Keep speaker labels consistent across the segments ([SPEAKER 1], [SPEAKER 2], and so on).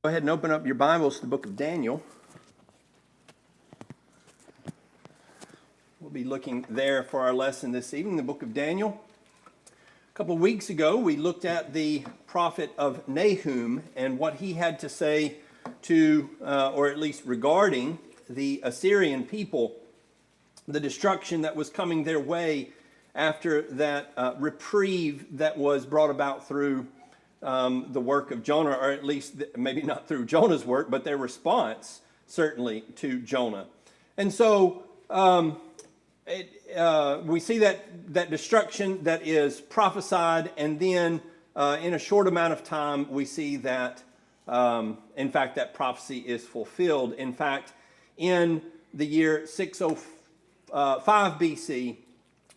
[SPEAKER 1] Go ahead and open up your Bibles to the book of Daniel. We'll be looking there for our lesson this evening, the book of Daniel. A couple of weeks ago, we looked at the prophet of Nahum and what he had to say to, or at least regarding, the Assyrian people, the destruction that was coming their way after that reprieve that was brought about through the work of Jonah, or at least maybe not through Jonah's work, but their response certainly to Jonah. And so we see that destruction that is prophesied, and then in a short amount of time we see that, in fact, that prophecy is fulfilled. In fact, in the year 605 BC,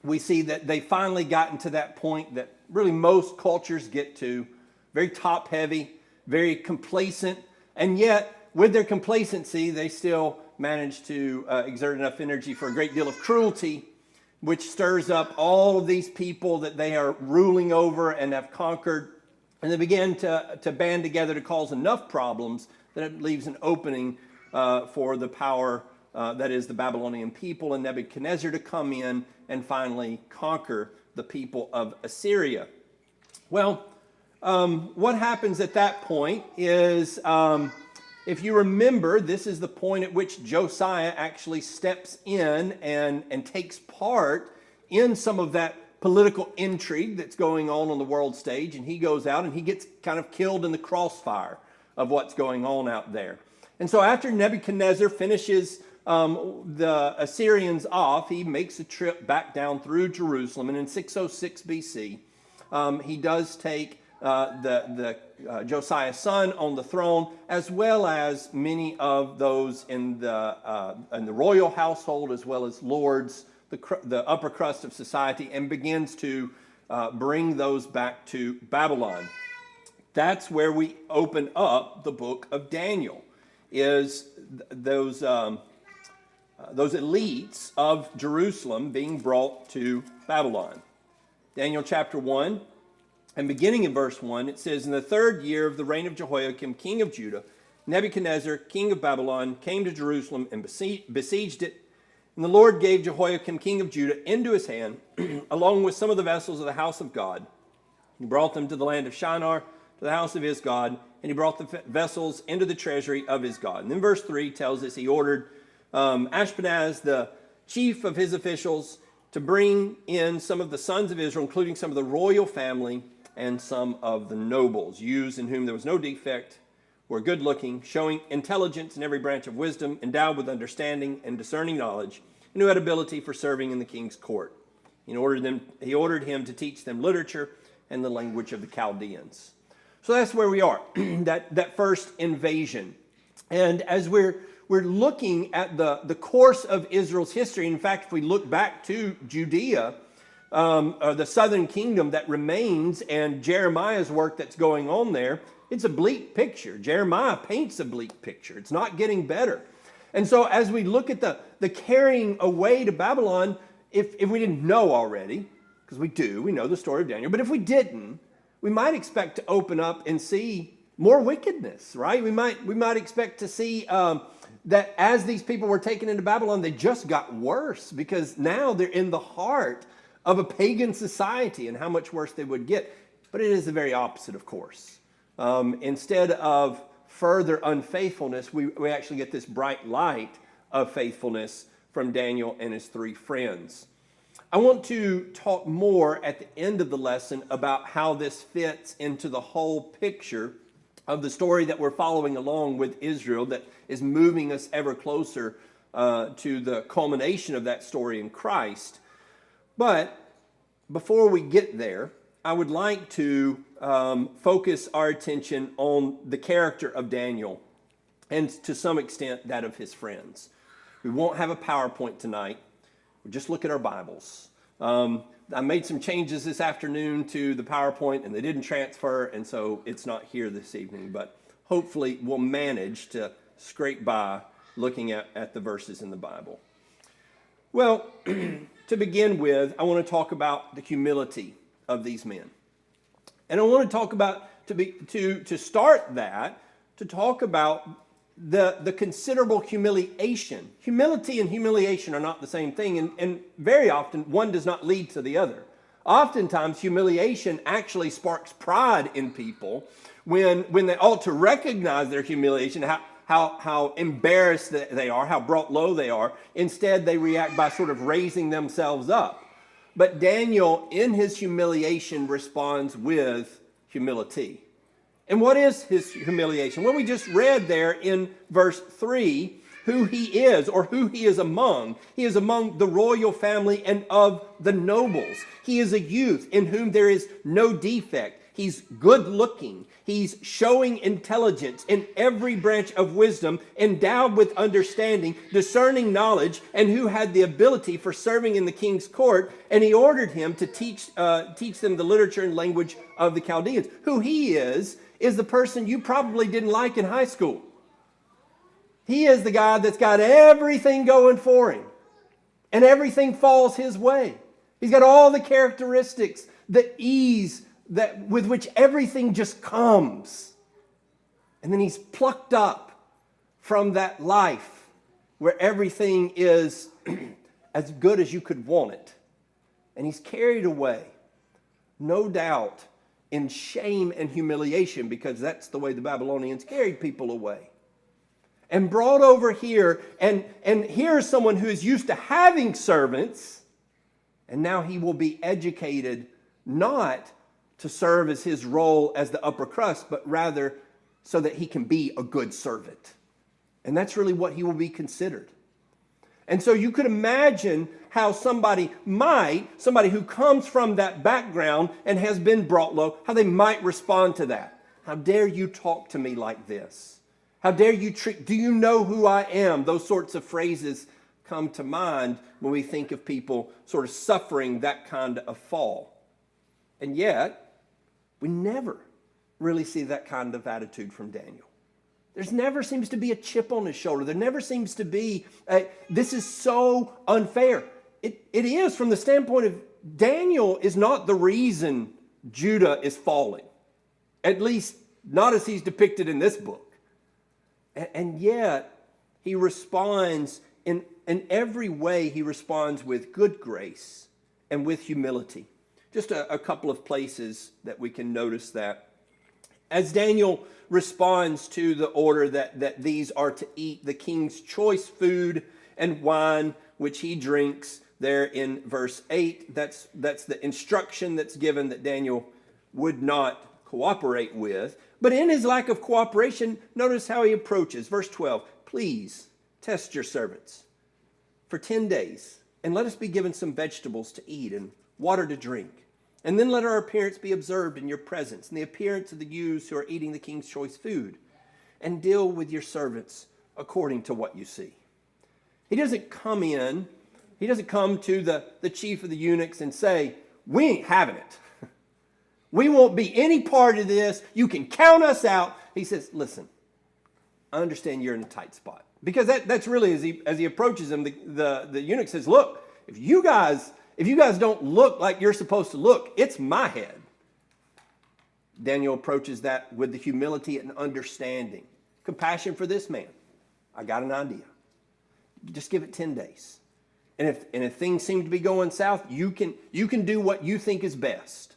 [SPEAKER 1] we see that they finally gotten to that point that really most cultures get to. Very top-heavy, very complacent, and yet with their complacency, they still manage to exert enough energy for a great deal of cruelty, which stirs up all of these people that they are ruling over and have conquered, and they begin to band together to cause enough problems that it leaves an opening for the power that is the Babylonian people and Nebuchadnezzar to come in and finally conquer the people of Assyria. Well, what happens at that point is, if you remember, this is the point at which Josiah actually steps in and takes part in some of that political intrigue that's going on the world stage, and he goes out and he gets kind of killed in the crossfire of what's going on out there. And so after Nebuchadnezzar finishes the Assyrians off, he makes a trip back down through Jerusalem, and in 606 BC, he does take Josiah's son on the throne, as well as many of those in the royal household, as well as lords, the upper crust of society, and begins to bring those back to Babylon. That's where we open up the book of Daniel, is those elites of Jerusalem being brought to Babylon. Daniel chapter 1. And beginning in verse 1, it says, "In the third year of the reign of Jehoiakim, king of Judah, Nebuchadnezzar, king of Babylon, came to Jerusalem and besieged it. And the Lord gave Jehoiakim, king of Judah, into his hand, along with some of the vessels of the house of God. He brought them to the land of Shinar, to the house of his God, and he brought the vessels into the treasury of his God." And then verse 3 tells us he ordered Ashpenaz, the chief of his officials, to bring in some of the sons of Israel, including some of the royal family, and some of the nobles, youths in whom there was no defect, were good looking, showing intelligence in every branch of wisdom, endowed with understanding and discerning knowledge, and who had ability for serving in the king's court. He ordered him to teach them literature and the language of the Chaldeans. So that's where we are, that first invasion. And as we're looking at the course of Israel's history, in fact, if we look back to Judea, the southern kingdom that remains, and Jeremiah's work that's going on there, it's a bleak picture. Jeremiah paints a bleak picture. It's not getting better. And so as we look at the carrying away to Babylon, if we didn't know already, because we know the story of Daniel, but if we didn't, we might expect to open up and see more wickedness, right? We might expect to see that as these people were taken into Babylon, they just got worse, because now they're in the heart of a pagan society, and how much worse they would get. But it is the very opposite, of course. Instead of further unfaithfulness, we actually get this bright light of faithfulness from Daniel and his three friends. I want to talk more at the end of the lesson about how this fits into the whole picture of the story that we're following along with Israel, that is moving us ever closer to the culmination of that story in Christ. But before we get there, I would like to focus our attention on the character of Daniel, and to some extent that of his friends. We won't have a PowerPoint tonight. We'll just look at our Bibles. I made some changes this afternoon to the PowerPoint, and they didn't transfer, and so it's not here this evening. But hopefully we'll manage to scrape by looking at the verses in the Bible. Well, to begin with, I want to talk about the humility of these men. And I want to talk about, to start that, to talk about the considerable humiliation. Humility and humiliation are not the same thing, and very often one does not lead to the other. Oftentimes, humiliation actually sparks pride in people when they ought to recognize their humiliation, how embarrassed they are, how brought low they are. Instead, they react by sort of raising themselves up. But Daniel, in his humiliation, responds with humility. And what is his humiliation? Well, we just read there in verse 3 who he is, or who he is among. He is among the royal family and of the nobles. He is a youth in whom there is no defect. He's good looking. He's showing intelligence in every branch of wisdom, endowed with understanding, discerning knowledge, and who had the ability for serving in the king's court. And he ordered him to teach them the literature and language of the Chaldeans. Who he is the person you probably didn't like in high school. He is the guy that's got everything going for him, and everything falls his way. He's got all the characteristics, the ease with which everything just comes. And then he's plucked up from that life where everything is as good as you could want it. And he's carried away, no doubt, in shame and humiliation, because that's the way the Babylonians carried people away. And brought over here, and here's someone who is used to having servants, and now he will be educated not to serve as his role as the upper crust, but rather so that he can be a good servant. And that's really what he will be considered. And so you could imagine how somebody who comes from that background and has been brought low, how they might respond to that. How dare you talk to me like this? How dare you do you know who I am? Those sorts of phrases come to mind when we think of people sort of suffering that kind of fall. And yet, we never really see that kind of attitude from Daniel. There never seems to be a chip on his shoulder. There never seems to be, this is so unfair. It is from the standpoint of Daniel is not the reason Judah is falling. At least not as he's depicted in this book. And yet, he responds in every way, he responds with good grace and with humility. Just a couple of places that we can notice that. As Daniel responds to the order that these are to eat the king's choice food and wine, which he drinks there in verse 8, that's the instruction that's given that Daniel would not cooperate with. But in his lack of cooperation, notice how he approaches. Verse 12, please test your servants for 10 days, and let us be given some vegetables to eat and water to drink. And then let our appearance be observed in your presence, and the appearance of the youths who are eating the king's choice food. And deal with your servants according to what you see. He doesn't come to the chief of the eunuchs and say, we ain't having it. We won't be any part of this. You can count us out. He says, listen, I understand you're in a tight spot. Because that's really, as he approaches him, the eunuch says, look, if you guys don't look like you're supposed to look, it's my head. Daniel approaches that with the humility and understanding. Compassion for this man. I got an idea. Just give it 10 days. And if things seem to be going south, you can do what you think is best.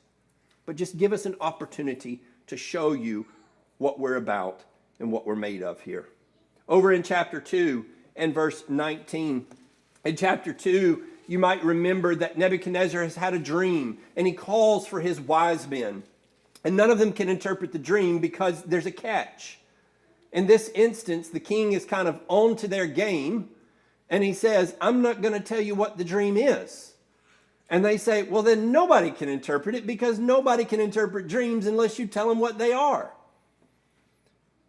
[SPEAKER 1] But just give us an opportunity to show you what we're about and what we're made of here. Over in chapter 2 and verse 19. In chapter 2, you might remember that Nebuchadnezzar has had a dream, and he calls for his wise men. And none of them can interpret the dream because there's a catch. In this instance, the king is kind of on to their game, and he says, I'm not going to tell you what the dream is. And they say, well, then nobody can interpret it because nobody can interpret dreams unless you tell them what they are.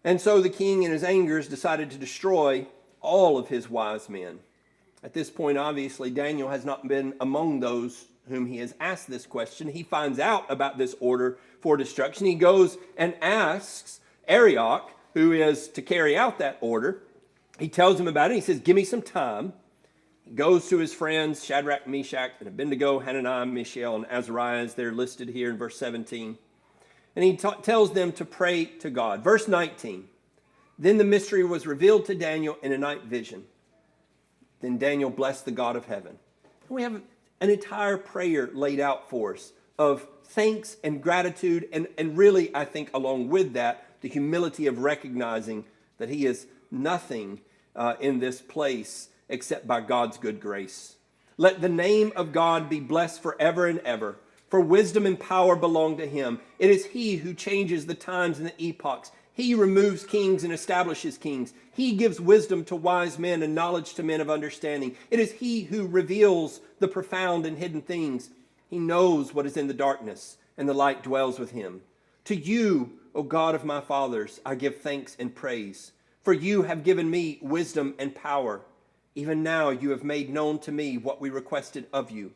[SPEAKER 1] And so the king, in his anger, has decided to destroy all of his wise men. At this point, obviously, Daniel has not been among those whom he has asked this question. He finds out about this order for destruction. He goes and asks Arioch, who is to carry out that order. He tells him about it. He says, give me some time. He goes to his friends, Shadrach, Meshach, and Abednego, Hananiah, Mishael, and Azariah, as they're listed here in verse 17. And he tells them to pray to God. Verse 19, Then the mystery was revealed to Daniel in a night vision. Then Daniel blessed the God of heaven. And we have an entire prayer laid out for us of thanks and gratitude, and really, I think, along with that, the humility of recognizing that he is nothing in this place except by God's good grace. Let the name of God be blessed forever and ever, for wisdom and power belong to him. It is he who changes the times and the epochs. He removes kings and establishes kings. He gives wisdom to wise men and knowledge to men of understanding. It is he who reveals the profound and hidden things. He knows what is in the darkness, and the light dwells with him. To you, O God of my fathers, I give thanks and praise, for you have given me wisdom and power. Even now you have made known to me what we requested of you,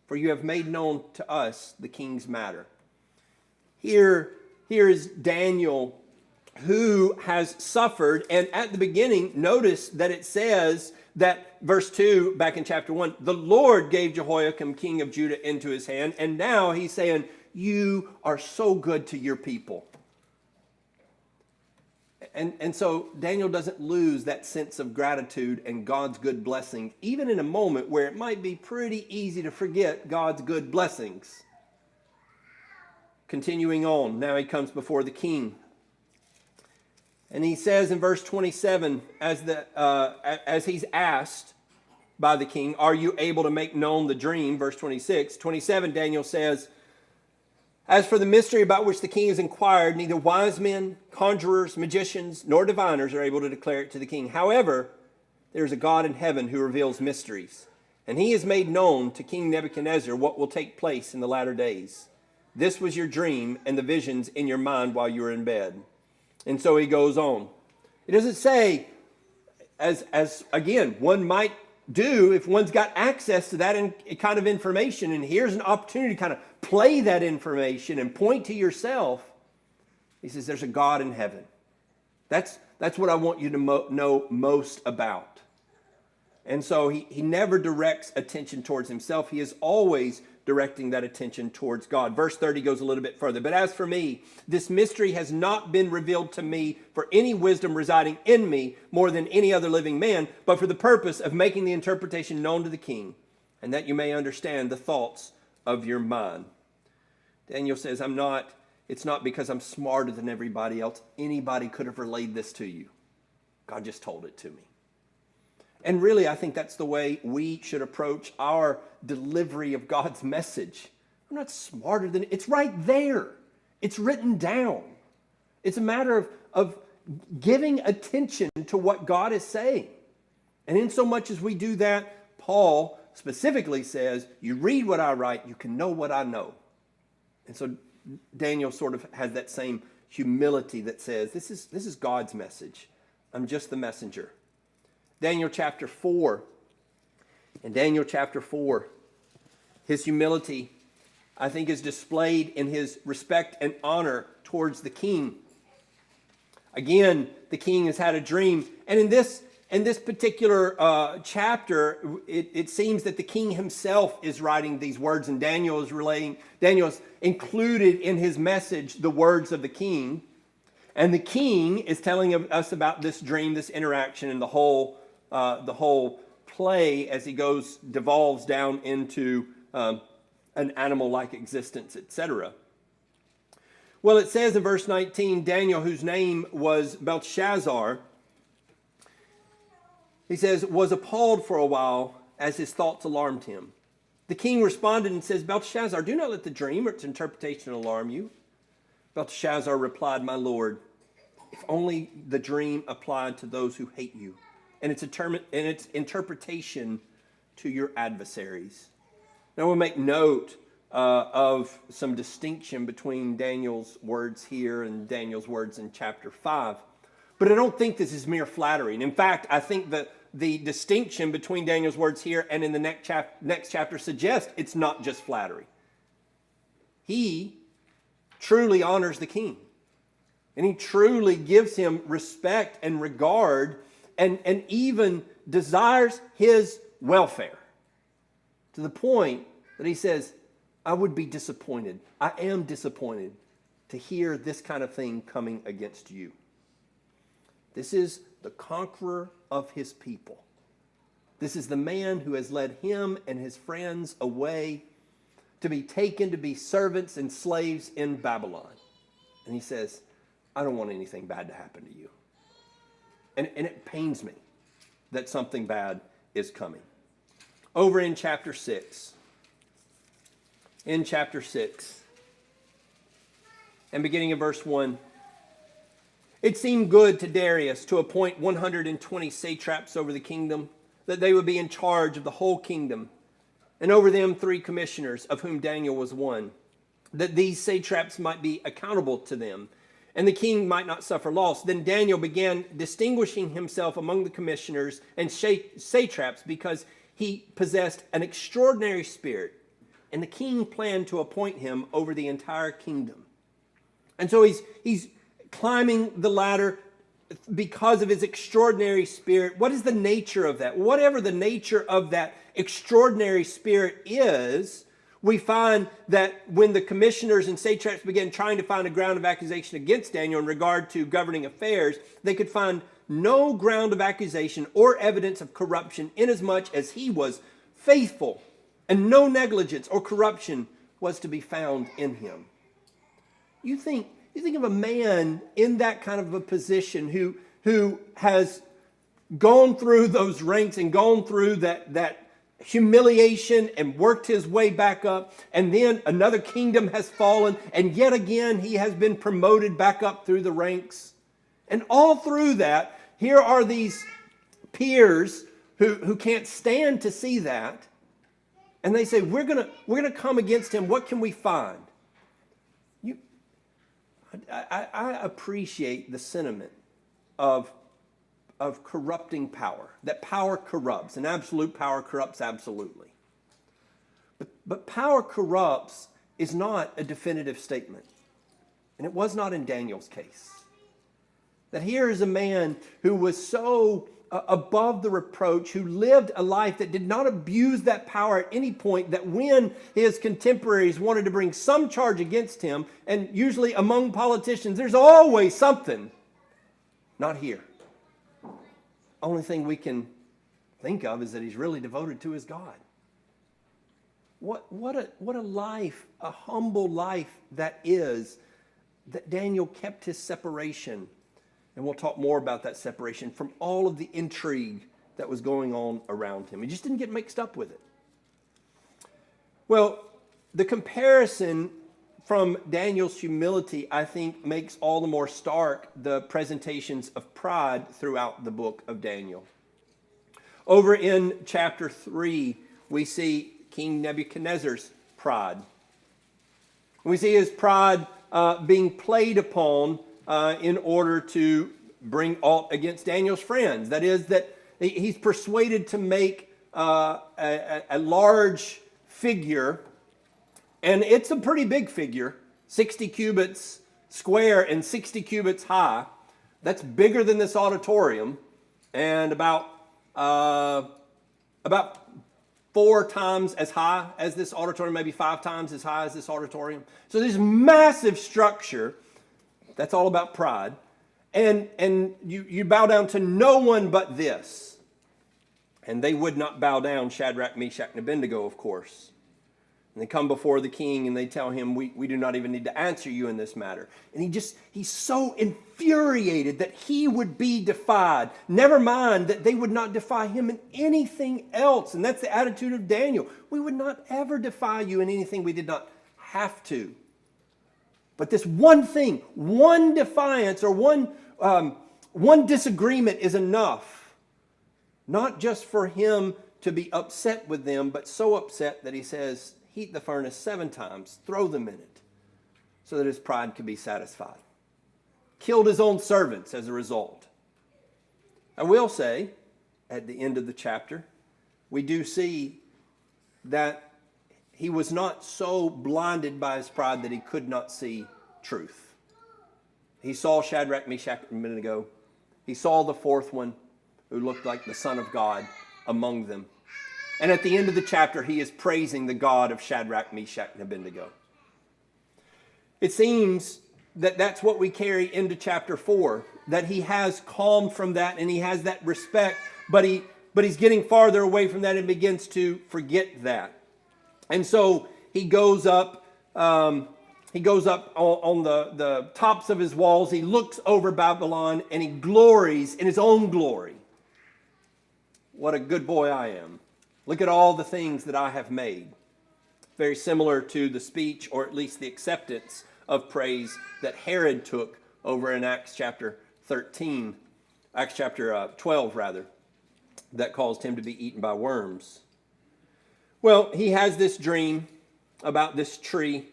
[SPEAKER 1] for you have made known to us the king's matter. Here is Daniel, who has suffered. And at the beginning, notice that it says that, verse 2, back in chapter 1, the Lord gave Jehoiakim, king of Judah, into his hand. And now he's saying, you are so good to your people. And so Daniel doesn't lose that sense of gratitude and God's good blessings, even in a moment where it might be pretty easy to forget God's good blessings. Continuing on, now he comes before the king. And he says in verse 27, as he's asked by the king, are you able to make known the dream? Verse 26. 27, Daniel says, as for the mystery about which the king has inquired, neither wise men, conjurers, magicians, nor diviners are able to declare it to the king. However, there is a God in heaven who reveals mysteries, and he has made known to King Nebuchadnezzar what will take place in the latter days. This was your dream and the visions in your mind while you were in bed. And so he goes on. It doesn't say, as again, one might do if one's got access to that kind of information, and here's an opportunity to kind of play that information and point to yourself. He says, there's a God in heaven. That's what I want you to know most about. And so he never directs attention towards himself. He is always directing that attention towards God. Verse 30 goes a little bit further. But as for me, this mystery has not been revealed to me for any wisdom residing in me more than any other living man, but for the purpose of making the interpretation known to the king, and that you may understand the thoughts of your mind. Daniel says, it's not because I'm smarter than everybody else. Anybody could have relayed this to you. God just told it to me. And really, I think that's the way we should approach our delivery of God's message. I'm not smarter than it's right there. It's written down. It's a matter of giving attention to what God is saying. And in so much as we do that, Paul specifically says, you read what I write, you can know what I know. And so Daniel sort of has that same humility that says, this is God's message. I'm just the messenger. Daniel chapter 4. In Daniel chapter 4, his humility, I think, is displayed in his respect and honor towards the king. Again, the king has had a dream. And in this particular chapter, it seems that the king himself is writing these words, and Daniel is included in his message the words of the king. And the king is telling us about this dream, this interaction, and the whole play as he devolves down into an animal-like existence, etc. Well, it says in verse 19, Daniel, whose name was Belteshazzar, he says, was appalled for a while as his thoughts alarmed him. The king responded and says, Belteshazzar, do not let the dream or its interpretation alarm you. Belteshazzar replied, my lord, if only the dream applied to those who hate you, and its interpretation to your adversaries. Now we'll make note of some distinction between Daniel's words here and Daniel's words in chapter 5. But I don't think this is mere flattery. And in fact, I think that the distinction between Daniel's words here and in the next chapter suggests it's not just flattery. He truly honors the king. And he truly gives him respect and regard and even desires his welfare. To the point that he says, I would be disappointed. I am disappointed to hear this kind of thing coming against you. This is the conqueror of his people. This is the man who has led him and his friends away to be taken to be servants and slaves in Babylon. And he says, I don't want anything bad to happen to you. And it pains me that something bad is coming. Over in chapter 6. In chapter 6. And beginning in verse 1. It seemed good to Darius to appoint 120 satraps over the kingdom, that they would be in charge of the whole kingdom, and over them 3 commissioners, of whom Daniel was one, that these satraps might be accountable to them, and the king might not suffer loss. Then Daniel began distinguishing himself among the commissioners and satraps because he possessed an extraordinary spirit, and the king planned to appoint him over the entire kingdom. And so he's climbing the ladder because of his extraordinary spirit. What is the nature of that? Whatever the nature of that extraordinary spirit is, we find that when the commissioners and satraps began trying to find a ground of accusation against Daniel in regard to governing affairs, they could find no ground of accusation or evidence of corruption, inasmuch as he was faithful, and no negligence or corruption was to be found in him. You think of a man in that kind of a position who has gone through those ranks and gone through that humiliation and worked his way back up, and then another kingdom has fallen, and yet again he has been promoted back up through the ranks. And all through that, here are these peers who can't stand to see that, and they say, we're gonna come against him. What can we find? I appreciate the sentiment of corrupting power, that power corrupts, and absolute power corrupts absolutely. But power corrupts is not a definitive statement, and it was not in Daniel's case. That here is a man who was so above the reproach, who lived a life that did not abuse that power at any point, that when his contemporaries wanted to bring some charge against him, and usually among politicians, there's always something. Not here. Only thing we can think of is that he's really devoted to his God. What a life, a humble life that is, that Daniel kept his separation. And we'll talk more about that separation from all of the intrigue that was going on around him. He just didn't get mixed up with it. Well, the comparison from Daniel's humility, I think, makes all the more stark the presentations of pride throughout the book of Daniel. Over in chapter 3, we see King Nebuchadnezzar's pride. We see his pride being played upon in order to bring alt against Daniel's friends. That is, that he's persuaded to make a large figure, and it's a pretty big figure, 60 cubits square and 60 cubits high. That's bigger than this auditorium, and about 4 times as high as this auditorium, maybe 5 times as high as this auditorium. So this massive structure. That's all about pride. And you bow down to no one but this. And they would not bow down, Shadrach, Meshach, and Abednego, of course. And they come before the king and they tell him, we do not even need to answer you in this matter. And he's so infuriated that he would be defied. Never mind that they would not defy him in anything else. And that's the attitude of Daniel. We would not ever defy you in anything we did not have to. But this one thing, one defiance or one disagreement is enough. Not just for him to be upset with them, but so upset that he says, heat the furnace 7 times, throw them in it, so that his pride could be satisfied. Killed his own servants as a result. I will say, at the end of the chapter, we do see that he was not so blinded by his pride that he could not see truth. He saw Shadrach, Meshach, and Abednego. He saw the 4th one who looked like the Son of God among them. And at the end of the chapter, he is praising the God of Shadrach, Meshach, and Abednego. It seems that's what we carry into chapter 4, that he has calmed from that and he has that respect, but he's getting farther away from that and begins to forget that. And so he goes up on the tops of his walls. He looks over Babylon and he glories in his own glory. What a good boy I am. Look at all the things that I have made. Very similar to the speech, or at least the acceptance of praise that Herod took over in Acts chapter 12 rather, that caused him to be eaten by worms. Well, he has this dream about this tree,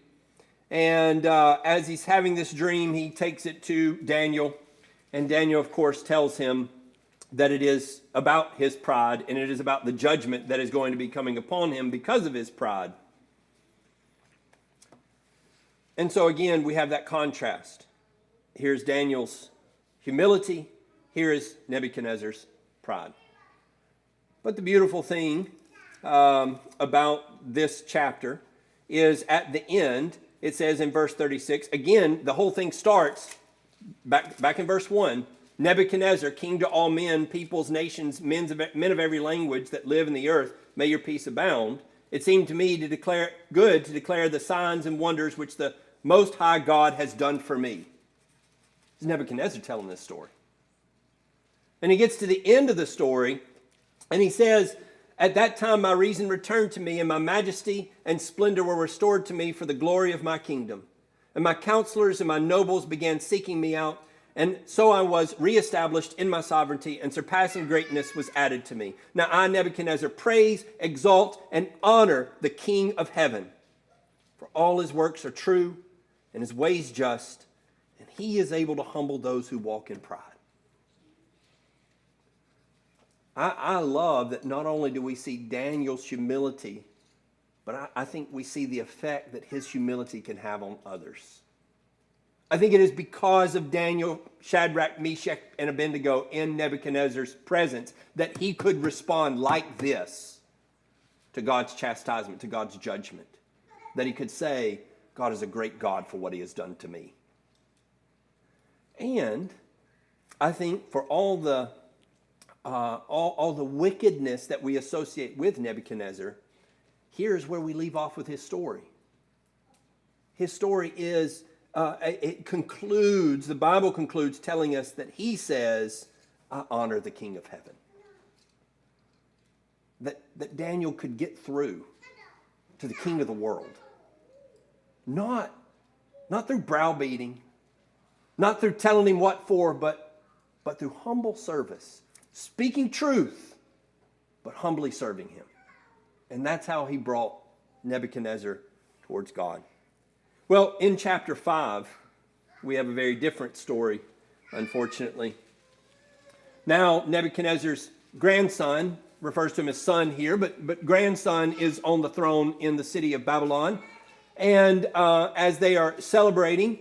[SPEAKER 1] and as he's having this dream, he takes it to Daniel, and Daniel, of course, tells him that it is about his pride, and it is about the judgment that is going to be coming upon him because of his pride. And so again, we have that contrast. Here's Daniel's humility. Here is Nebuchadnezzar's pride. But the beautiful thing about this chapter is at the end, it says in verse 36, again, the whole thing starts back in verse 1. Nebuchadnezzar, king to all men, peoples, nations, men of every language that live in the earth, may your peace abound. It seemed to me to declare the signs and wonders which the Most High God has done for me. This is Nebuchadnezzar telling this story. And he gets to the end of the story, and he says, at that time my reason returned to me, and my majesty and splendor were restored to me for the glory of my kingdom. And my counselors and my nobles began seeking me out, and so I was reestablished in my sovereignty, and surpassing greatness was added to me. Now I, Nebuchadnezzar, praise, exalt, and honor the King of heaven. For all his works are true, and his ways just, and he is able to humble those who walk in pride. I love that not only do we see Daniel's humility, but I think we see the effect that his humility can have on others. I think it is because of Daniel, Shadrach, Meshach, and Abednego in Nebuchadnezzar's presence that he could respond like this to God's chastisement, to God's judgment. That he could say, God is a great God for what he has done to me. And I think for all the wickedness that we associate with Nebuchadnezzar, here's where we leave off with his story. His story is, the Bible concludes telling us that he says, I honor the King of heaven. That Daniel could get through to the King of the world. Not through browbeating, not through telling him what for, but through humble service. Speaking truth, but humbly serving him. And that's how he brought Nebuchadnezzar towards God. Well, in chapter 5, we have a very different story, unfortunately. Now, Nebuchadnezzar's grandson, refers to him as son here, but grandson is on the throne in the city of Babylon. And as they are celebrating,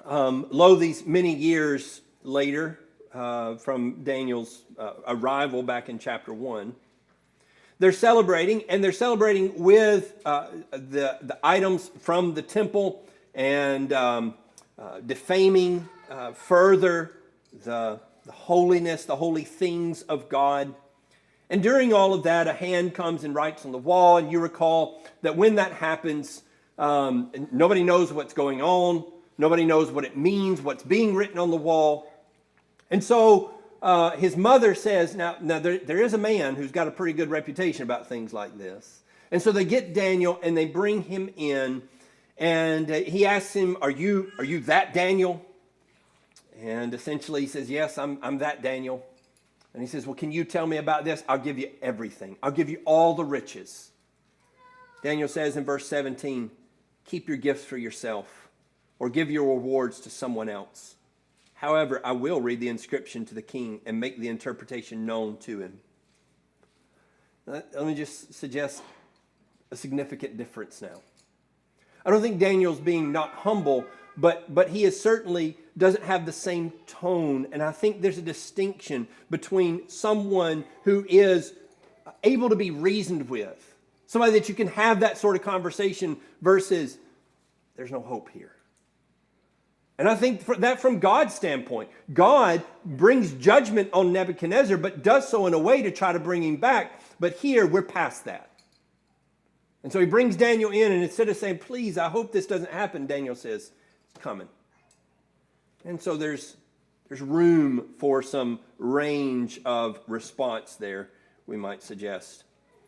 [SPEAKER 1] these many years later, from Daniel's arrival back in chapter 1. They're celebrating, and they're celebrating with the items from the temple and defaming further the holiness, the holy things of God. And during all of that, a hand comes and writes on the wall, and you recall that when that happens, nobody knows what's going on, nobody knows what it means, what's being written on the wall. And so his mother says, now there is a man who's got a pretty good reputation about things like this. And so they get Daniel and they bring him in, and he asks him, are you that Daniel? And essentially he says, yes, I'm that Daniel. And he says, well, can you tell me about this? I'll give you everything. I'll give you all the riches. Daniel says in verse 17, keep your gifts for yourself, or give your rewards to someone else. However, I will read the inscription to the king and make the interpretation known to him. Let me just suggest a significant difference now. I don't think Daniel's being not humble, but he is certainly doesn't have the same tone. And I think there's a distinction between someone who is able to be reasoned with, somebody that you can have that sort of conversation, versus there's no hope here. And I think that from God's standpoint, God brings judgment on Nebuchadnezzar, but does so in a way to try to bring him back. But here, we're past that. And so he brings Daniel in, and instead of saying, please, I hope this doesn't happen, Daniel says, it's coming. And so there's room for some range of response there, we might suggest.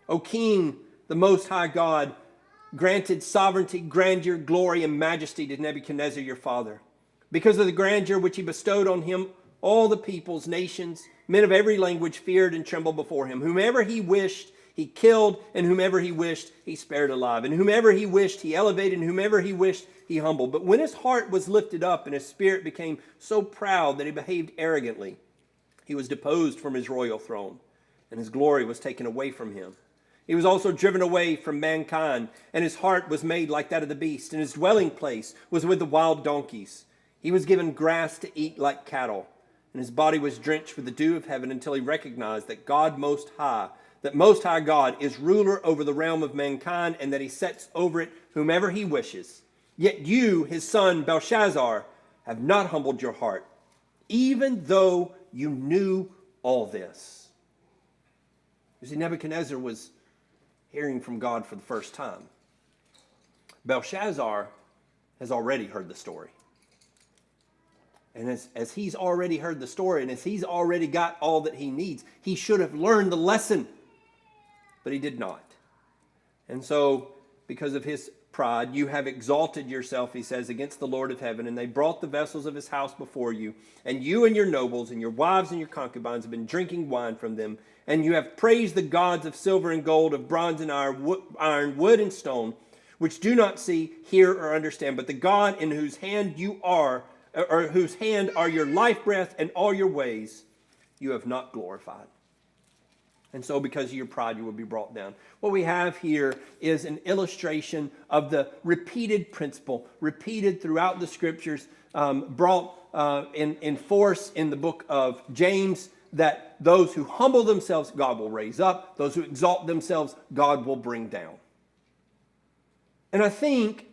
[SPEAKER 1] O King, the Most High God, granted sovereignty, grandeur, glory, and majesty to Nebuchadnezzar your father. Because of the grandeur which he bestowed on him, all the peoples, nations, men of every language feared and trembled before him. Whomever he wished, he killed, and whomever he wished, he spared alive. And whomever he wished, he elevated, and whomever he wished, he humbled. But when his heart was lifted up and his spirit became so proud that he behaved arrogantly, he was deposed from his royal throne, and his glory was taken away from him. He was also driven away from mankind, and his heart was made like that of the beast, and his dwelling place was with the wild donkeys. He was given grass to eat like cattle, and his body was drenched with the dew of heaven until he recognized that Most High God is ruler over the realm of mankind, and that he sets over it whomever he wishes. Yet you, his son Belshazzar, have not humbled your heart, even though you knew all this. You see, Nebuchadnezzar was hearing from God for the first time. Belshazzar has already heard the story. And as he's already heard the story, and as he's already got all that he needs, he should have learned the lesson. But he did not. And so, because of his pride, you have exalted yourself, he says, against the Lord of heaven, and they brought the vessels of his house before you, and you and your nobles and your wives and your concubines have been drinking wine from them, and you have praised the gods of silver and gold, of bronze and iron, wood and stone, which do not see, hear, or understand, but the God in whose hand you are, or whose hand are your life breath and all your ways, you have not glorified. And so because of your pride, you will be brought down. What we have here is an illustration of the repeated principle, repeated throughout the scriptures, brought in force in the book of James, that those who humble themselves, God will raise up. Those who exalt themselves, God will bring down. And I think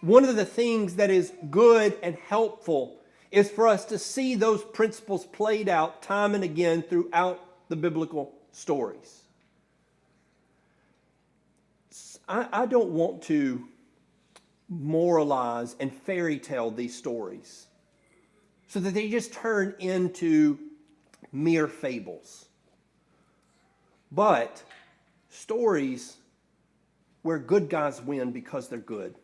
[SPEAKER 1] one of the things that is good and helpful is for us to see those principles played out time and again throughout the biblical stories. I don't want to moralize and fairy tale these stories so that they just turn into mere fables. But stories where good guys win because they're good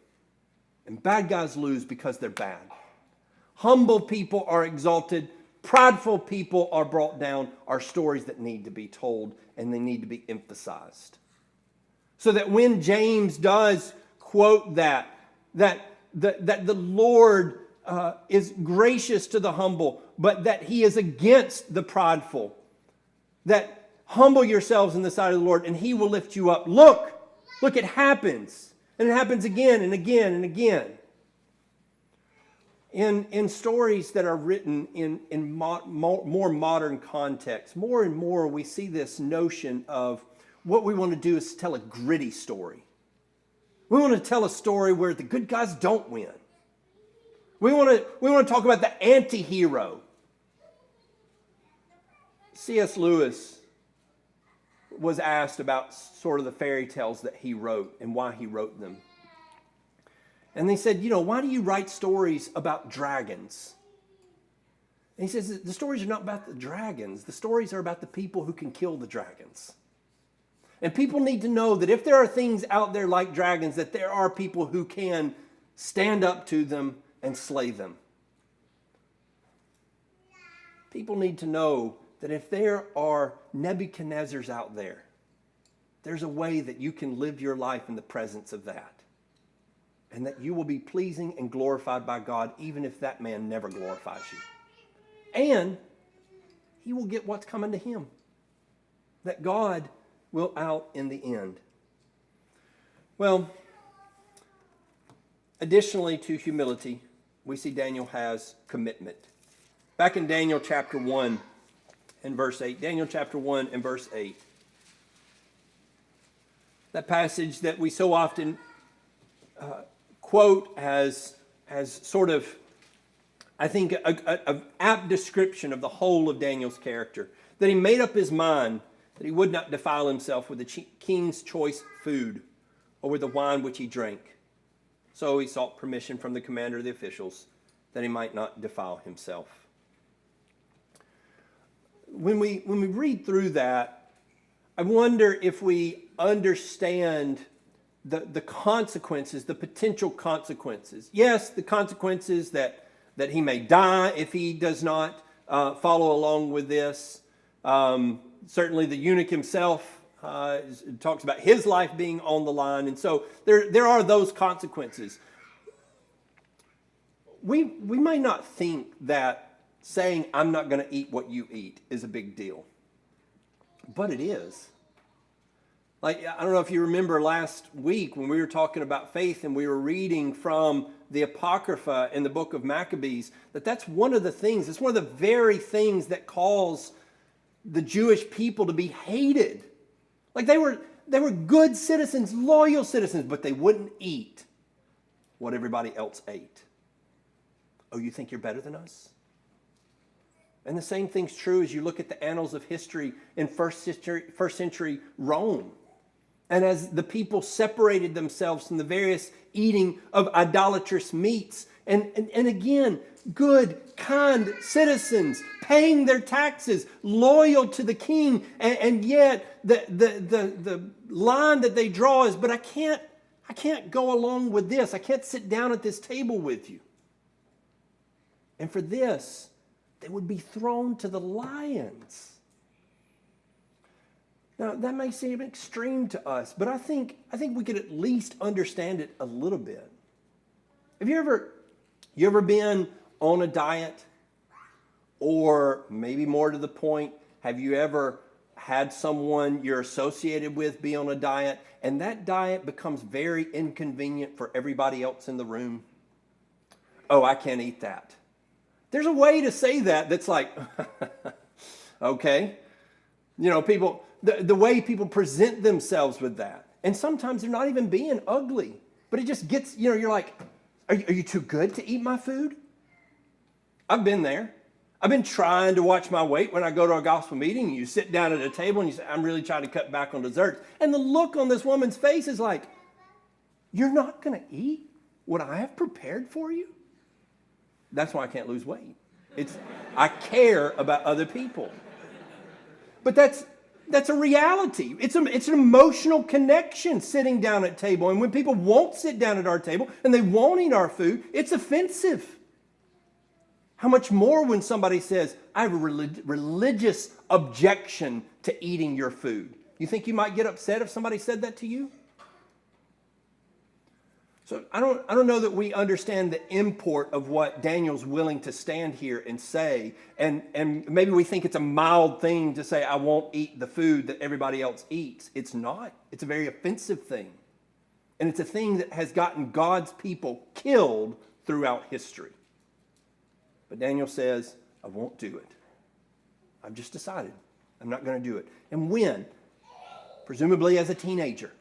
[SPEAKER 1] and bad guys lose because they're bad. Humble people are exalted, prideful people are brought down, are stories that need to be told and they need to be emphasized. So that when James does quote that the Lord is gracious to the humble, but that he is against the prideful, that humble yourselves in the sight of the Lord and he will lift you up. Look, it happens. And it happens again and again and again. In stories that are written in more modern contexts, more and more we see this notion of what we want to do is tell a gritty story. We want to tell a story where the good guys don't win. We want to talk about the anti-hero. C.S. Lewis was asked about sort of the fairy tales that he wrote and why he wrote them. And they said, why do you write stories about dragons? And he says, the stories are not about the dragons. The stories are about the people who can kill the dragons. And people need to know that if there are things out there like dragons, that there are people who can stand up to them and slay them. People need to know that if there are Nebuchadnezzars out there, there's a way that you can live your life in the presence of that. And that you will be pleasing and glorified by God, even if that man never glorifies you. And he will get what's coming to him. That God will out in the end. Well, additionally to humility, we see Daniel has commitment. Back in Daniel chapter 1 and verse 8. Daniel chapter 1 and verse 8. That passage that we so often quote as sort of I think, an apt description of the whole of Daniel's character. That he made up his mind that he would not defile himself with the king's choice food or with the wine which he drank. So he sought permission from the commander of the officials that he might not defile himself. When we read through that, I wonder if we understand the consequences, the potential consequences. Yes, the consequences that he may die if he does not follow along with this. Certainly the eunuch himself talks about his life being on the line. And so there are those consequences. We may not think that saying, I'm not going to eat what you eat is a big deal. But it is. Like, I don't know if you remember last week when we were talking about faith and we were reading from the Apocrypha in the book of Maccabees, that's one of the things, it's one of the very things that cause the Jewish people to be hated. Like they were good citizens, loyal citizens, but they wouldn't eat what everybody else ate. Oh, you think you're better than us? And the same thing's true as you look at the annals of history in first century Rome. And as the people separated themselves from the various eating of idolatrous meats, and again, good, kind citizens, paying their taxes, loyal to the king, and yet the line that they draw is, but I can't go along with this. I can't sit down at this table with you. And for this, they would be thrown to the lions. Now, that may seem extreme to us, but I think we could at least understand it a little bit. Have you ever been on a diet? Or maybe more to the point, have you ever had someone you're associated with be on a diet, and that diet becomes very inconvenient for everybody else in the room? Oh, I can't eat that. There's a way to say that's like, okay. You know, people, the way people present themselves with that. And sometimes they're not even being ugly, but it just gets, you're like, are you too good to eat my food? I've been there. I've been trying to watch my weight when I go to a gospel meeting. You sit down at a table and you say, I'm really trying to cut back on desserts. And the look on this woman's face is like, you're not going to eat what I have prepared for you? That's why I can't lose weight. I care about other people. But that's a reality. It's an emotional connection sitting down at table. And when people won't sit down at our table and they won't eat our food, it's offensive. How much more when somebody says, I have a religious objection to eating your food. You think you might get upset if somebody said that to you? So I don't know that we understand the import of what Daniel's willing to stand here and say. And maybe we think it's a mild thing to say, I won't eat the food that everybody else eats. It's not. It's a very offensive thing. And it's a thing that has gotten God's people killed throughout history. But Daniel says, I won't do it. I've just decided I'm not going to do it. And when? Presumably as a teenager.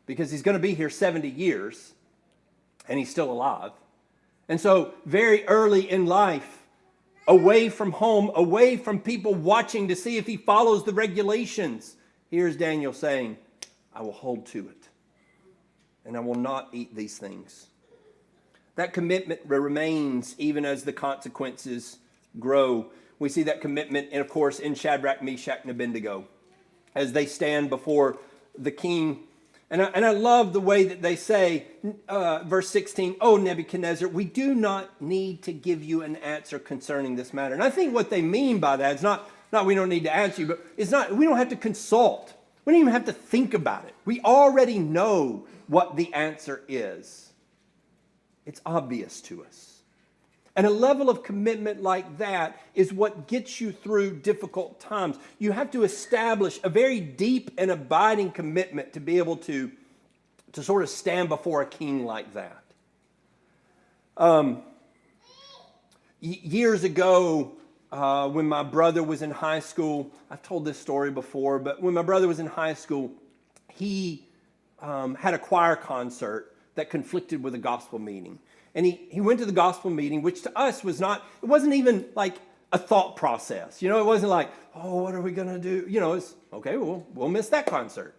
[SPEAKER 1] Because he's going to be here 70 years, and he's still alive. And so very early in life, away from home, away from people watching to see if he follows the regulations, here's Daniel saying, I will hold to it, and I will not eat these things. That commitment remains even as the consequences grow. We see that commitment, and of course, in Shadrach, Meshach, and Abednego, as they stand before the king. And I love the way that they say, verse 16, "Oh, Nebuchadnezzar, we do not need to give you an answer concerning this matter." And I think what they mean by that is not we don't need to answer you, but it's not, we don't have to consult. We don't even have to think about it. We already know what the answer is. It's obvious to us. And a level of commitment like that is what gets you through difficult times. You have to establish a very deep and abiding commitment to be able to sort of stand before a king like that. Years ago, when my brother was in high school, I've told this story before, but when my brother was in high school, he had a choir concert that conflicted with a gospel meeting. And he went to the gospel meeting, which to us it wasn't even like a thought process. It wasn't like, oh, what are we going to do? It's, okay, we'll miss that concert.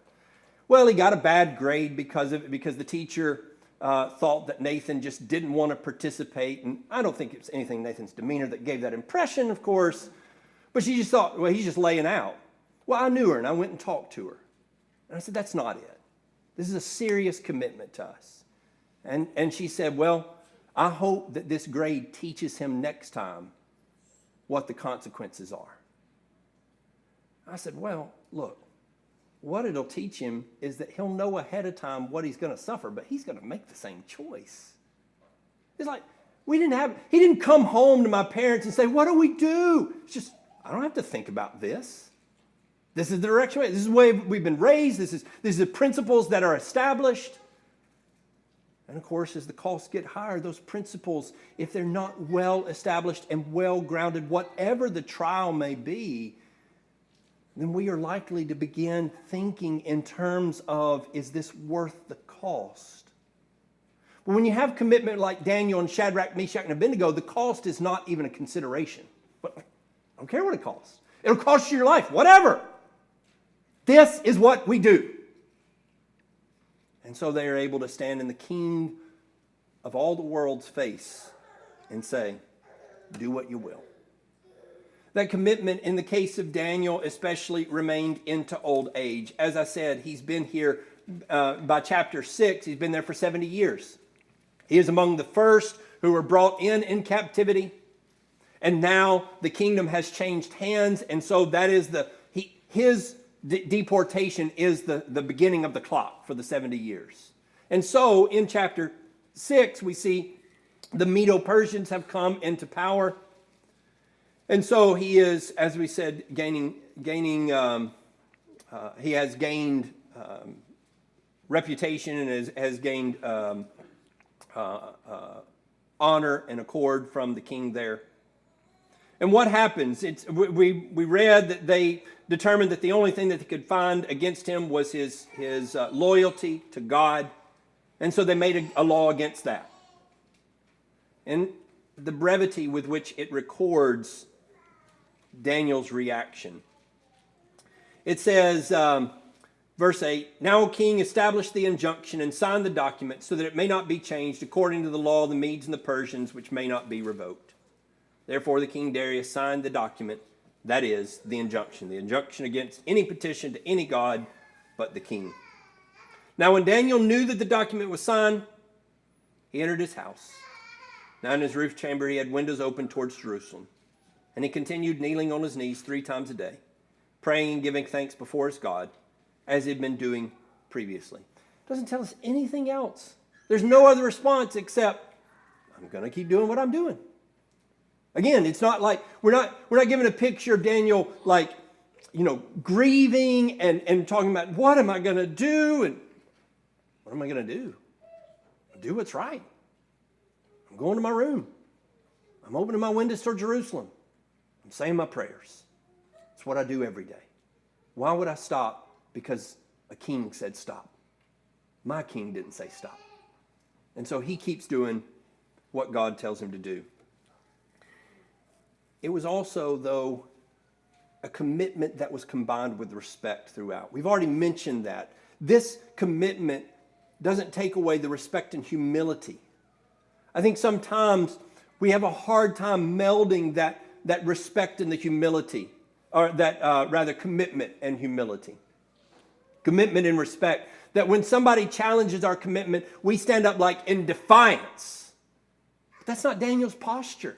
[SPEAKER 1] Well, he got a bad grade because the teacher thought that Nathan just didn't want to participate. And I don't think it was anything in Nathan's demeanor that gave that impression, of course. But she just thought, well, he's just laying out. Well, I knew her, and I went and talked to her. And I said, that's not it. This is a serious commitment to us. And she said, well, I hope that this grade teaches him next time what the consequences are. I said, well, look, what it'll teach him is that he'll know ahead of time what he's going to suffer, but he's going to make the same choice. It's like, he didn't come home to my parents and say, what do we do? It's just, I don't have to think about this. This is the direction. This is the way we've been raised. These are the principles that are established. And of course, as the costs get higher, those principles, if they're not well established and well grounded, whatever the trial may be, then we are likely to begin thinking in terms of, is this worth the cost? But when you have commitment like Daniel and Shadrach, Meshach, and Abednego, the cost is not even a consideration. But I don't care what it costs. It'll cost you your life, whatever. This is what we do. And so they are able to stand in the King of all the world's face and say, do what you will. That commitment in the case of Daniel especially remained into old age. As I said, he's been here by chapter 6. He's been there for 70 years. He is among the first who were brought in captivity. And now the kingdom has changed hands. And so that is his deportation is the beginning of the clock for the 70 years. And so in chapter 6, we see the Medo-Persians have come into power. And so he is, as we said, he has gained reputation and has gained honor and accord from the king there. And what happens? We read that they determined that the only thing that they could find against him was his loyalty to God. And so they made a law against that. And the brevity with which it records Daniel's reaction. It says, verse 8, now, O king, establish the injunction and sign the document so that it may not be changed according to the law of the Medes and the Persians, which may not be revoked. Therefore, the king Darius signed the document, that is, the injunction against any petition to any god but the king. Now, when Daniel knew that the document was signed, he entered his house. Now, in his roof chamber, he had windows open towards Jerusalem. And he continued kneeling on his knees 3 times a day, praying and giving thanks before his God, as he had been doing previously. It doesn't tell us anything else. There's no other response except, I'm going to keep doing what I'm doing. Again, it's not like, we're not given a picture of Daniel like, grieving and talking about, what am I going to do? And what am I going to do? Do what's right. I'm going to my room. I'm opening my windows toward Jerusalem. I'm saying my prayers. It's what I do every day. Why would I stop? Because a king said stop. My king didn't say stop. And so he keeps doing what God tells him to do. It was also, though, a commitment that was combined with respect throughout. We've already mentioned that. This commitment doesn't take away the respect and humility. I think sometimes we have a hard time melding that respect and the humility, or rather commitment and humility. Commitment and respect. That when somebody challenges our commitment, we stand up like in defiance. But that's not Daniel's posture.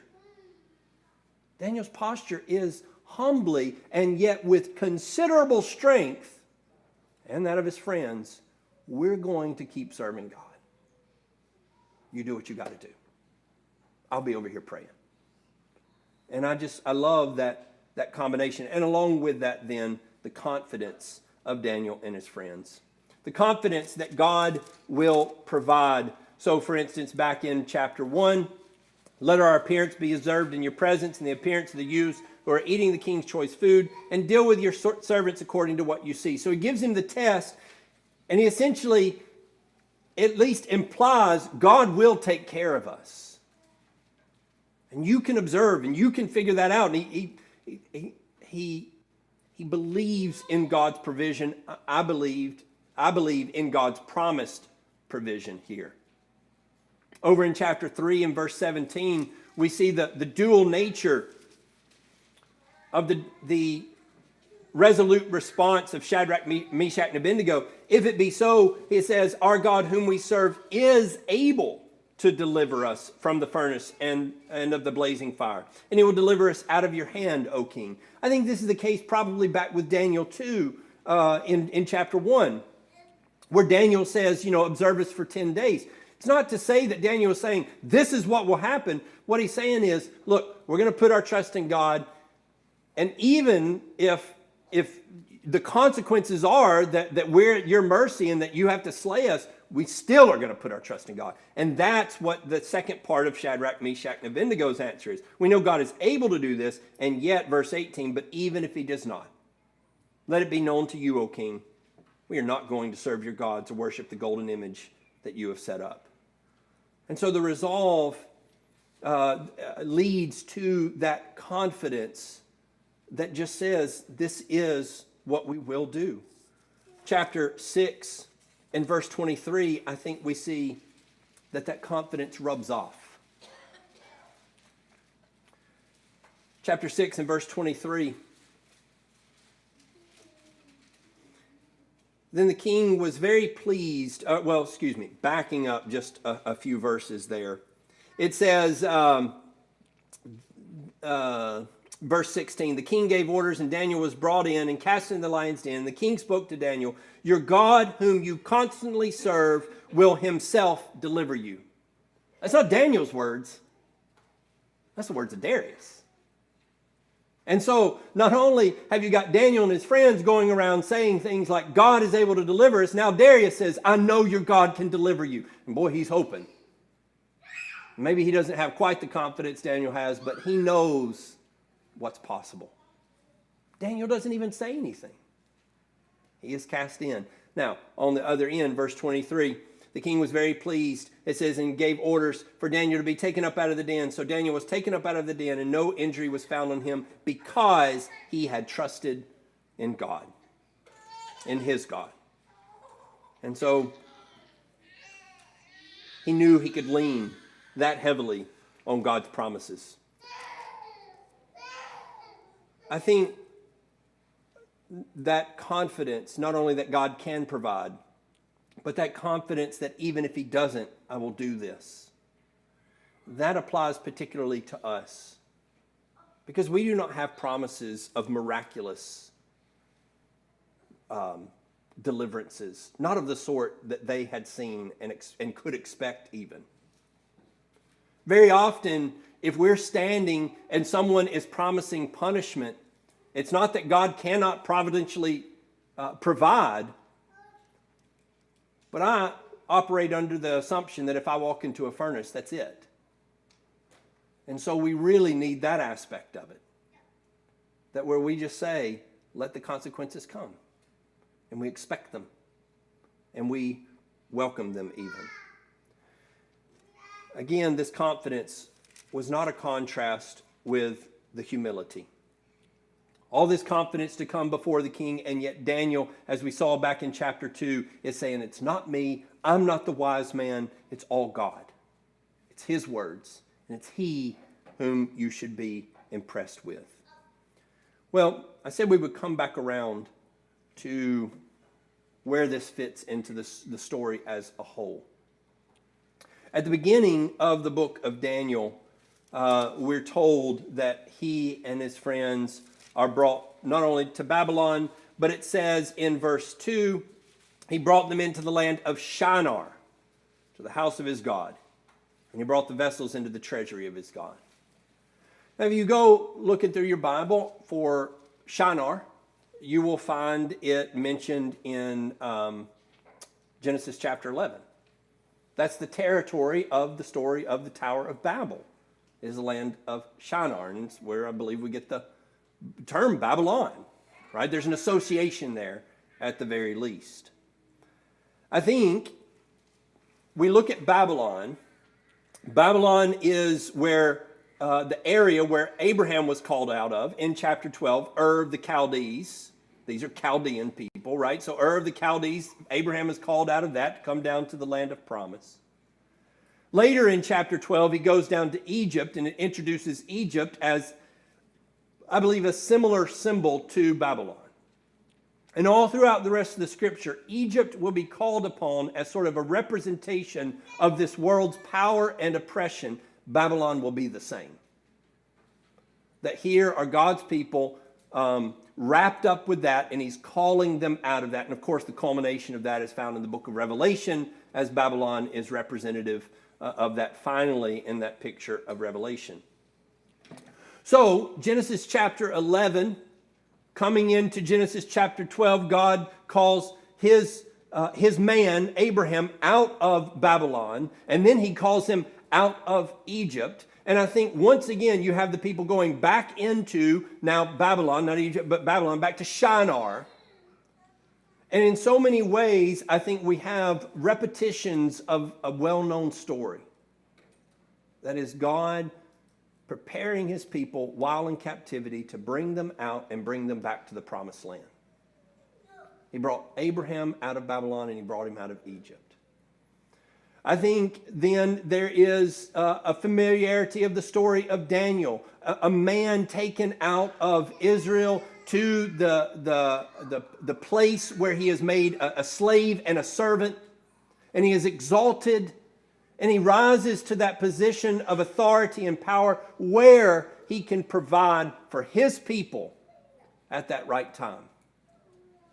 [SPEAKER 1] Daniel's posture is humbly and yet with considerable strength, and that of his friends, we're going to keep serving God. You do what you got to do. I'll be over here praying. And I love that combination. And along with that then, the confidence of Daniel and his friends. The confidence that God will provide. So for instance, back in chapter 1, let our appearance be observed in your presence and the appearance of the youths who are eating the king's choice food, and deal with your servants according to what you see. So he gives him the test, and he essentially at least implies God will take care of us. And you can observe and you can figure that out. And he believes in God's provision. I believe in God's promised provision here. Over in chapter 3 and verse 17, we see the dual nature of the resolute response of Shadrach, Meshach, and Abednego. If it be so, he says, our God whom we serve is able to deliver us from the furnace and of the blazing fire. And he will deliver us out of your hand, O king. I think this is the case probably back with Daniel 2 in chapter 1, where Daniel says, observe us for 10 days. It's not to say that Daniel is saying, this is what will happen. What he's saying is, look, we're going to put our trust in God. And even if the consequences are that we're at your mercy and that you have to slay us, we still are going to put our trust in God. And that's what the second part of Shadrach, Meshach, and Abednego's answer is. We know God is able to do this, and yet, verse 18, but even if he does not, let it be known to you, O king, we are not going to serve your gods or worship the golden image that you have set up. And so the resolve leads to that confidence that just says, this is what we will do. Chapter 6 and verse 23, I think we see that confidence rubs off. Chapter 6 and verse 23. Then the king was very pleased. Backing up just a few verses there. It says, verse 16, the king gave orders and Daniel was brought in and cast in the lion's den. And the king spoke to Daniel, your God whom you constantly serve will himself deliver you. That's not Daniel's words. That's the words of Darius. And so not only have you got Daniel and his friends going around saying things like God is able to deliver us, now Darius says, I know your God can deliver you. And boy, he's hoping. Maybe he doesn't have quite the confidence Daniel has, but he knows what's possible. Daniel doesn't even say anything. He is cast in. Now, on the other end, verse 23, the king was very pleased. It says, and gave orders for Daniel to be taken up out of the den. So Daniel was taken up out of the den, and no injury was found on him because he had trusted in God, in his God. And so he knew he could lean that heavily on God's promises. I think that confidence, not only that God can provide, but that confidence that even if he doesn't, I will do this. That applies particularly to us. Because we do not have promises of miraculous deliverances. Not of the sort that they had seen and could expect even. Very often, if we're standing and someone is promising punishment, it's not that God cannot providentially provide, but I operate under the assumption that if I walk into a furnace, that's it. And so we really need that aspect of it. That where we just say, let the consequences come. And we expect them. And we welcome them even. Again, this confidence was not a contrast with the humility. All this confidence to come before the king, and yet Daniel, as we saw back in chapter 2, is saying, it's not me, I'm not the wise man, it's all God. It's his words, and it's he whom you should be impressed with. Well, I said we would come back around to where this fits into the story as a whole. At the beginning of the book of Daniel, we're told that he and his friends are brought not only to Babylon, but it says in verse 2, he brought them into the land of Shinar, to the house of his God. And he brought the vessels into the treasury of his God. Now, if you go looking through your Bible for Shinar, you will find it mentioned in Genesis chapter 11. That's the territory of the story of the Tower of Babel, is the land of Shinar. And it's where I believe we get the term Babylon, right? There's an association there at the very least. I think we look at Babylon, Babylon is where the area where Abraham was called out of in chapter 12, Ur of the Chaldees. These are Chaldean people, right? So Ur of the Chaldees, Abraham is called out of that to come down to the land of promise. Later in chapter 12, he goes down to Egypt, and it introduces Egypt as, I believe, a similar symbol to Babylon. And all throughout the rest of the scripture, Egypt will be called upon as sort of a representation of this world's power and oppression. Babylon will be the same. That here are God's people wrapped up with that, and he's calling them out of that. And of course, the culmination of that is found in the book of Revelation, as Babylon is representative of that finally in that picture of Revelation. So, Genesis chapter 11, coming into Genesis chapter 12, God calls his man, Abraham, out of Babylon, and then he calls him out of Egypt. And I think once again, you have the people going back into, now Babylon, not Egypt, but Babylon, back to Shinar. And in so many ways, I think we have repetitions of a well-known story. That is God preparing his people while in captivity to bring them out and bring them back to the promised land. He brought Abraham out of Babylon and he brought him out of Egypt. I think then there is a familiarity of the story of Daniel, a man taken out of Israel to the place where he is made a slave and a servant, and he is exalted, and he rises to that position of authority and power where he can provide for his people at that right time.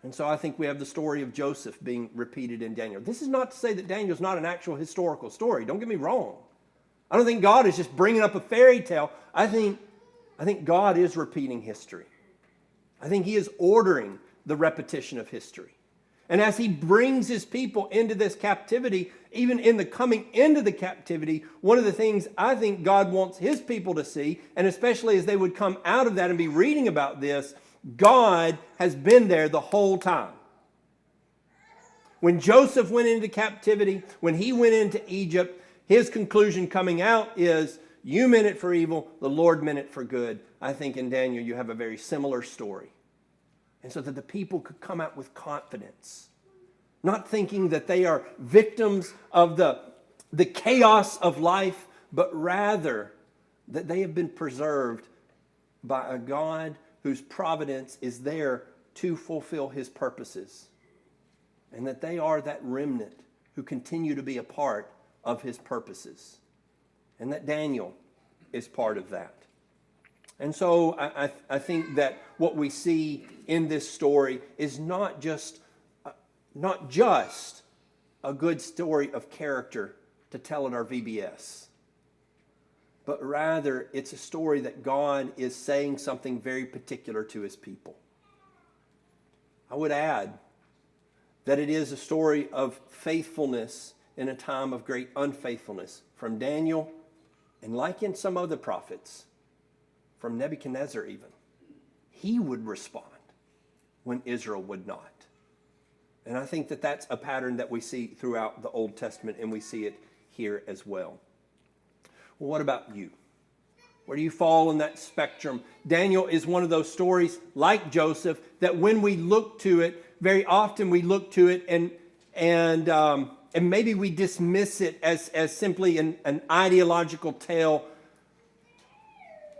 [SPEAKER 1] And so I think we have the story of Joseph being repeated in Daniel. This is not to say that Daniel's not an actual historical story. Don't get me wrong. I don't think God is just bringing up a fairy tale. I think God is repeating history. I think he is ordering the repetition of history. And as he brings his people into this captivity, even in the coming into the captivity, one of the things I think God wants his people to see, and especially as they would come out of that and be reading about this, God has been there the whole time. When Joseph went into captivity, when he went into Egypt, his conclusion coming out is, you meant it for evil, the Lord meant it for good. I think in Daniel you have a very similar story. And so that the people could come out with confidence, not thinking that they are victims of the chaos of life, but rather that they have been preserved by a God whose providence is there to fulfill his purposes. And that they are that remnant who continue to be a part of his purposes. And that Daniel is part of that. And so I think that what we see in this story is not just a good story of character to tell at our VBS, but rather it's a story that God is saying something very particular to his people. I would add that it is a story of faithfulness in a time of great unfaithfulness from Daniel, and like in some other prophets, from Nebuchadnezzar even. He would respond when Israel would not. And I think that that's a pattern that we see throughout the Old Testament, and we see it here as well. Well, what about you? Where do you fall in that spectrum? Daniel is one of those stories, like Joseph, that when we look to it, very often we look to it and maybe we dismiss it as simply an ideological tale.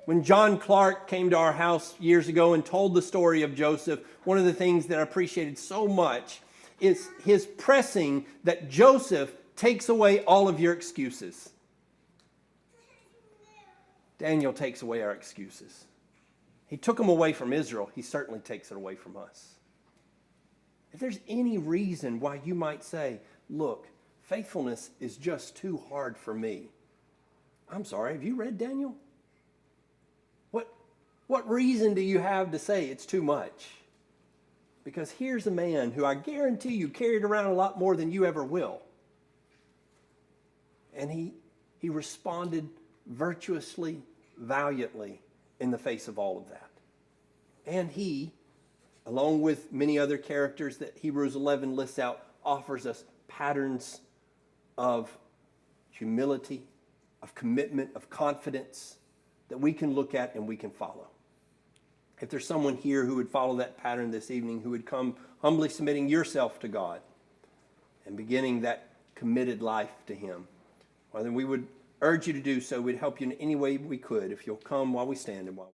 [SPEAKER 1] When John Clark came to our house years ago and told the story of Joseph, one of the things that I appreciated so much is his pressing that Joseph takes away all of your excuses. Daniel takes away our excuses. He took them away from Israel. He certainly takes it away from us. If there's any reason why you might say, look, faithfulness is just too hard for me. I'm sorry, have you read Daniel? What reason do you have to say it's too much? Because here's a man who I guarantee you carried around a lot more than you ever will. And he responded virtuously, valiantly in the face of all of that. And he, along with many other characters that Hebrews 11 lists out, offers us patterns of humility, of commitment, of confidence that we can look at and we can follow. If there's someone here who would follow that pattern this evening, who would come humbly submitting yourself to God and beginning that committed life to Him, well, then we would urge you to do so. We'd help you in any way we could if you'll come while we stand and while